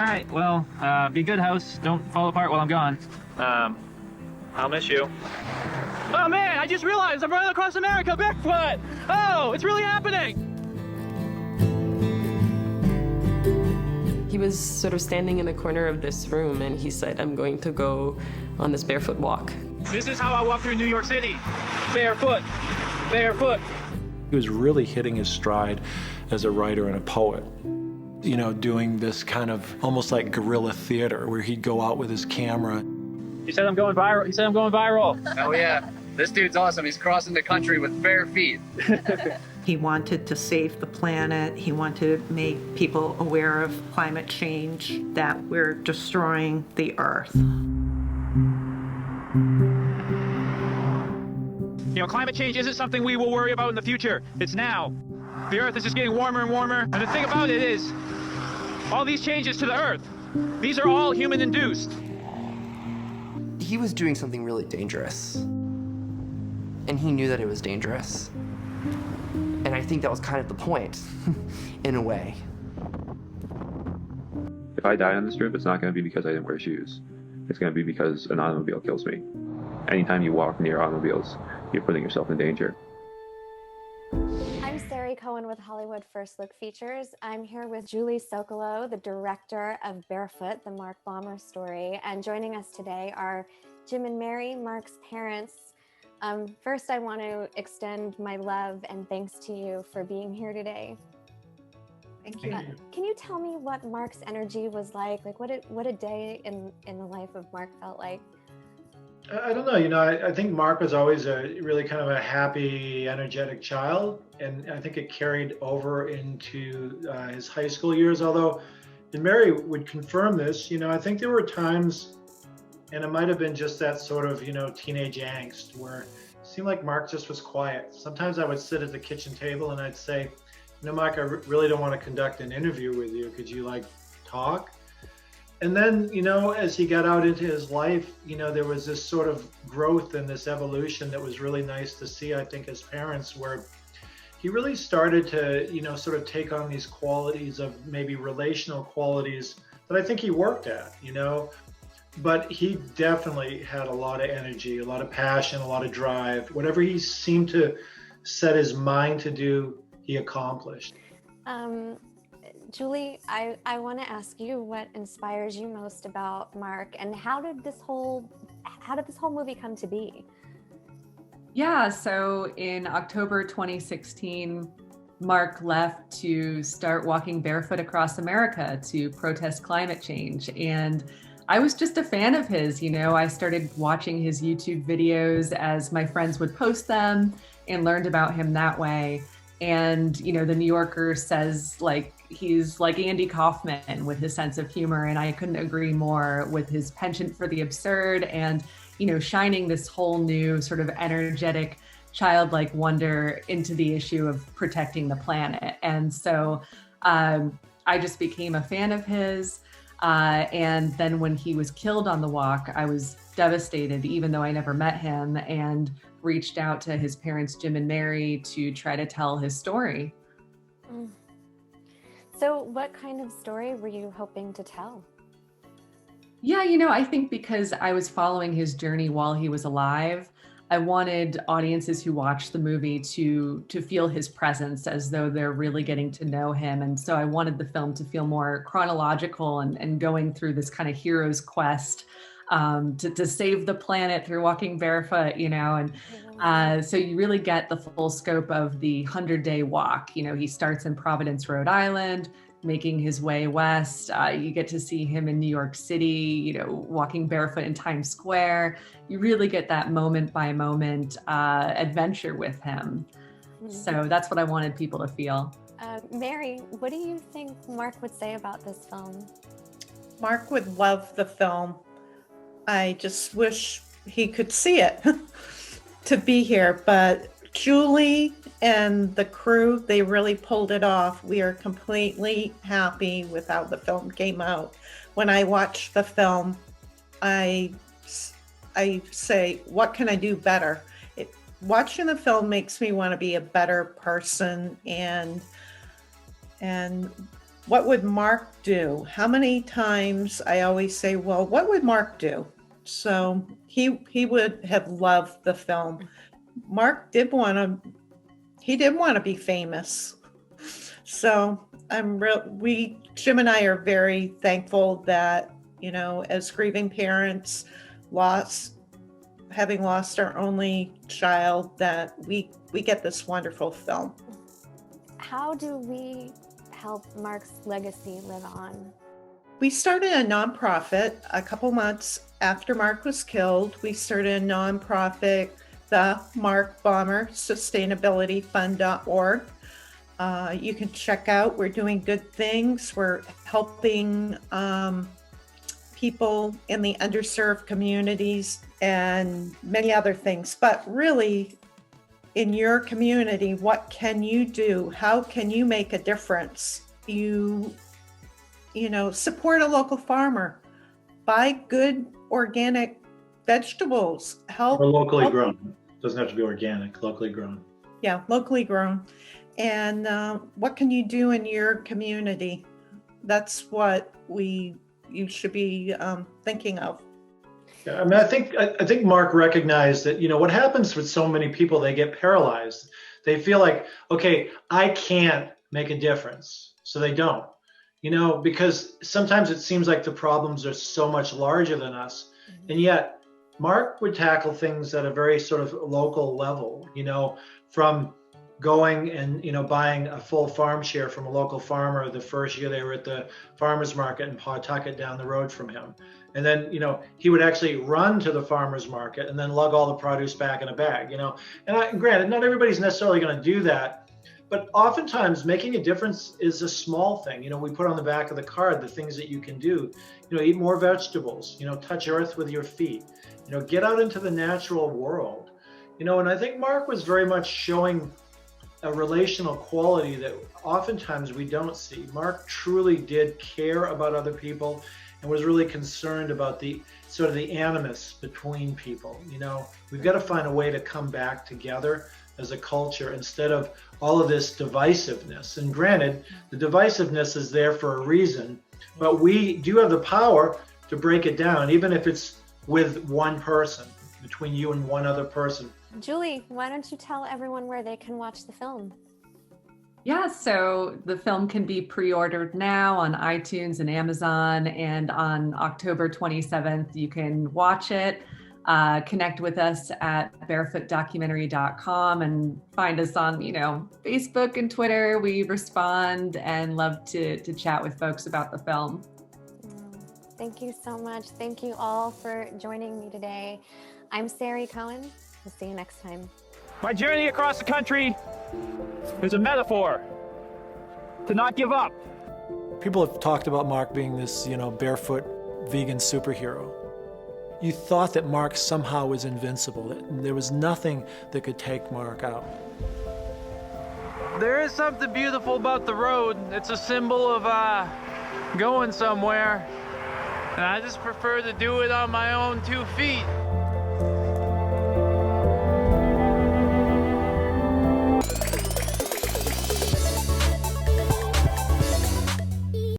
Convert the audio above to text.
right, well, be good, house. Don't fall apart while I'm gone. I'll miss you. Oh man, I just realized I'm running across America barefoot! Oh, it's really happening! He was sort of standing in the corner of this room and he said, I'm going to go on this barefoot walk. This is how I walk through New York City. Barefoot. Barefoot. He was really hitting his stride as a writer and a poet. You know, doing this kind of almost like guerrilla theater where he'd go out with his camera. He said I'm going viral. He said I'm going viral. Oh yeah, this dude's awesome. He's crossing the country with bare feet. He wanted to save the planet. He wanted to make people aware of climate change, that we're destroying the Earth. You know, climate change isn't something we will worry about in the future. It's now. The Earth is just getting warmer and warmer. And the thing about it is, all these changes to the Earth, these are all human-induced. He was doing something really dangerous. And he knew that it was dangerous. And I think that was kind of the point, in a way. If I die on this trip, it's not going to be because I didn't wear shoes. It's going to be because an automobile kills me. Anytime you walk near automobiles, you're putting yourself in danger. I'm SARI Cohen with Hollywood First Look Features. I'm here with Julie Sokolow, the director of Barefoot, the Mark Baumer story. And joining us today are Jim and Mary, Mark's parents. First, I want to extend my love and thanks to you for being here today. Thank you. Can you tell me what Mark's energy was like? Like what a day in the life of Mark felt like? I don't know, I think Mark was always a really kind of a happy, energetic child. And I think it carried over into his high school years. Although, and Mary would confirm this, I think there were times, and it might have been just that sort of, teenage angst where it seemed like Mark just was quiet. Sometimes I would sit at the kitchen table and I'd say, Mark, I really don't want to conduct an interview with you. Could you talk? And then, as he got out into his life, there was this sort of growth and this evolution that was really nice to see, I think, as parents, where he really started to, sort of take on these qualities of maybe relational qualities that I think he worked at, But he definitely had a lot of energy, a lot of passion, a lot of drive. Whatever he seemed to set his mind to do, he accomplished. Julie, I want to ask you what inspires you most about Mark, and how did this whole movie come to be? Yeah, so in October 2016, Mark left to start walking barefoot across America to protest climate change. And I was just a fan of his. I started watching his YouTube videos as my friends would post them and learned about him that way. And, the New Yorker says he's like Andy Kaufman with his sense of humor. And I couldn't agree more with his penchant for the absurd and, shining this whole new sort of energetic, childlike wonder into the issue of protecting the planet. And so I just became a fan of his. And then when he was killed on the walk, I was devastated, even though I never met him, and reached out to his parents, Jim and Mary, to try to tell his story. So what kind of story were you hoping to tell? Yeah, I think because I was following his journey while he was alive, I wanted audiences who watched the movie to feel his presence as though they're really getting to know him. And so I wanted the film to feel more chronological and going through this kind of hero's quest to save the planet through walking barefoot, and so you really get the full scope of the 100-day walk. He starts in Providence, Rhode Island, making his way west. You get to see him in New York City, walking barefoot in Times Square. You really get that moment by moment adventure with him. So that's what I wanted people to feel. Mary, what do you think Mark would say about this film? Mark would love the film. I just wish he could see it to be here, but Julie and the crew, they really pulled it off. We are completely happy with how the film came out. When I watch the film, I say, what can I do better? Watching the film makes me want to be a better person and what would Mark do? How many times I always say, well, what would Mark do? So he would have loved the film. Mark did want to be famous. So Jim and I are very thankful that, you know, as grieving parents, having lost our only child, that we get this wonderful film. How do we help Mark's legacy live on? We started a nonprofit a couple months after Mark was killed. We started a nonprofit, the Mark Baumer Sustainability Fund.org. You can check out, we're doing good things. We're helping people in the underserved communities and many other things. But really, in your community, what can you do? How can you make a difference? You know, support a local farmer, buy good organic vegetables, help. Or locally grown. Doesn't have to be organic, locally grown. Yeah, locally grown. And what can you do in your community? That's what you should be thinking of. Yeah, I mean, I think Mark recognized that, you know, what happens with so many people, they get paralyzed. They feel like, okay, I can't make a difference. So they don't, you know, because sometimes it seems like the problems are so much larger than us. And yet Mark would tackle things at a very sort of local level, you know, from going and, you know, buying a full farm share from a local farmer the first year they were at the farmer's market in Pawtucket down the road from him. And then, you know, he would actually run to the farmer's market and then lug all the produce back in a bag, you know. And granted, not everybody's necessarily going to do that, but oftentimes making a difference is a small thing. You know, we put on the back of the card the things that you can do. You know, eat more vegetables, you know, touch earth with your feet, you know, get out into the natural world. You know, and I think Mark was very much showing a relational quality that oftentimes we don't see. Mark truly did care about other people and was really concerned about the sort of the animus between people. You know, we've got to find a way to come back together as a culture instead of all of this divisiveness. And granted, the divisiveness is there for a reason, but we do have the power to break it down, even if it's with one person, between you and one other person. Julie, why don't you tell everyone where they can watch the film? Yeah, so the film can be pre-ordered now on iTunes and Amazon, and on October 27th, you can watch it. Connect with us at barefootdocumentary.com and find us on, you know, Facebook and Twitter. We respond and love to chat with folks about the film. Thank you so much. Thank you all for joining me today. I'm SARI Cohen. We'll see you next time. My journey across the country is a metaphor to not give up. People have talked about Mark being this, you know, barefoot vegan superhero. You thought that Mark somehow was invincible, that there was nothing that could take Mark out. There is something beautiful about the road. It's a symbol of going somewhere. And I just prefer to do it on my own 2 feet.